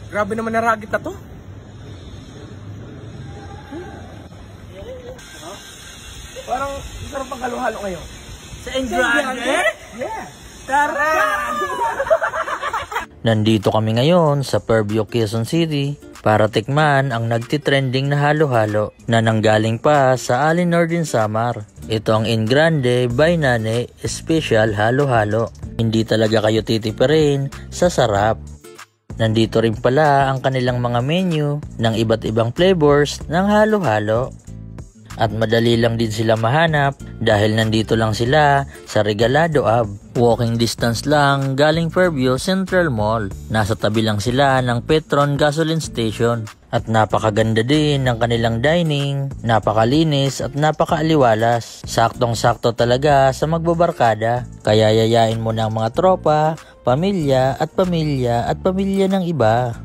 Grabe naman na ragit na to. Parang sarap ang halo-halo ngayon. Sa Engrande? Yeah. Tara! Nandito kami ngayon sa Fairview, Quezon City para tikman ang nagtitrending na halo-halo na nanggaling pa sa Ali Nordin Samar. Ito ang Engrande by Nane Special Halo-Halo. Hindi talaga kayo titipirin sa sarap. Nandito rin pala ang kanilang mga menu ng iba't ibang flavors ng halo-halo. At madali lang din sila mahanap dahil nandito lang sila sa Regalado Ave. Walking distance lang galing Fairview Central Mall. Nasa tabi lang sila ng Petron Gasoline Station. At napakaganda din ng kanilang dining, napakalinis at napakaaliwalas. Saktong-sakto talaga sa magbabarkada. Kaya yayain mo ng mga tropa, pamilya at pamilya ng iba.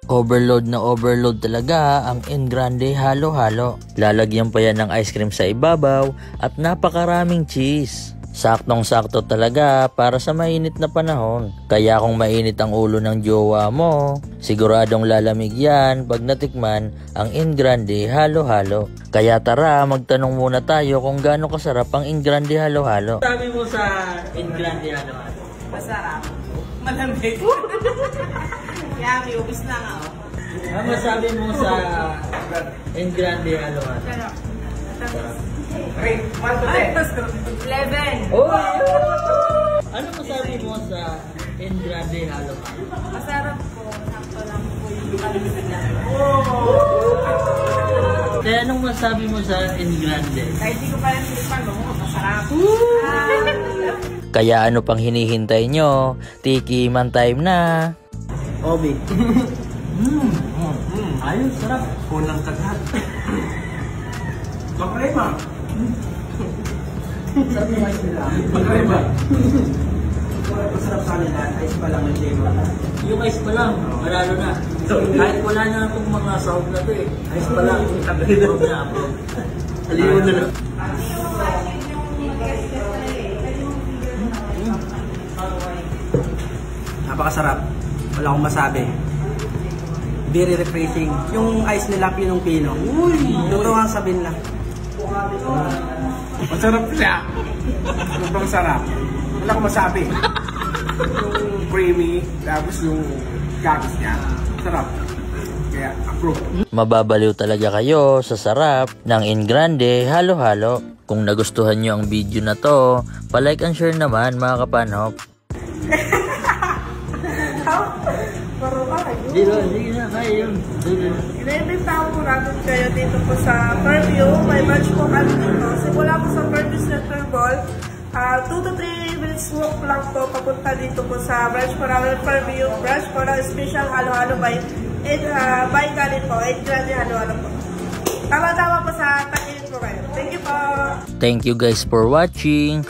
Overload na overload talaga ang Engrande halo-halo. Lalagyan pa yan ng ice cream sa ibabaw at napakaraming cheese. Saktong-sakto talaga para sa mainit na panahon. Kaya kung mainit ang ulo ng jowa mo, siguradong lalamig yan pag natikman ang Engrande halo-halo. Kaya tara, magtanong muna tayo kung gaano kasarap ang Engrande halo-halo. Sabi mo sa Engrande halo-halo? Masarap. Malamig. Yummy, ubis na nga. Ano masabi mo sa Engrande halo-halo? Sarap. Rate 1 to 10. 11. Oh! Ano masabi mo sa Engrande halo-halo? Masarap po. Sakto lang po yung kalimitan. Kaya anong masabi mo sa Engrande? Kahit di ko pa rin silipan, masarap. Kaya ano pang hinihintay nyo? Tikiman time na! Obi. Ayun, sarap. Unang kagat. Makrema. Sarap yung ice nila. Makrema. Masarap sa kanila. Ice pa lang yung flavor. Yung ice pa lang, malalo na. Kahit wala na itong mga sahog na ito eh. Ice pa lang, approve na approve. Aliwan na lang. Napakasarap. Wala akong masabi. Very refreshing. Yung ice nila pinong-pino. Uy! Totoo ang sabihin lang. Masarap siya. Sobrang sarap. Wala akong masabi. Yung creamy, tapos yung gagas niya. Sarap. Kaya approve. Mababaliw talaga kayo sa sarap ng Engrande halo-halo. Kung nagustuhan nyo ang video na to, palike and share naman mga kapanhop. Sige na, kaya yun. Ina-invitahan po natin kayo dito po sa Fairview. May branch po kami dito. Simula po sa Fairview Central Mall. 2 to 3 minutes walk lang po papunta dito po sa branch po namin Fairview. Branch po na special halo-halo by Galit po. Engrande halo-halo po. Tama-tama po sa tangilin po kayo. Thank you po. Thank you guys for watching.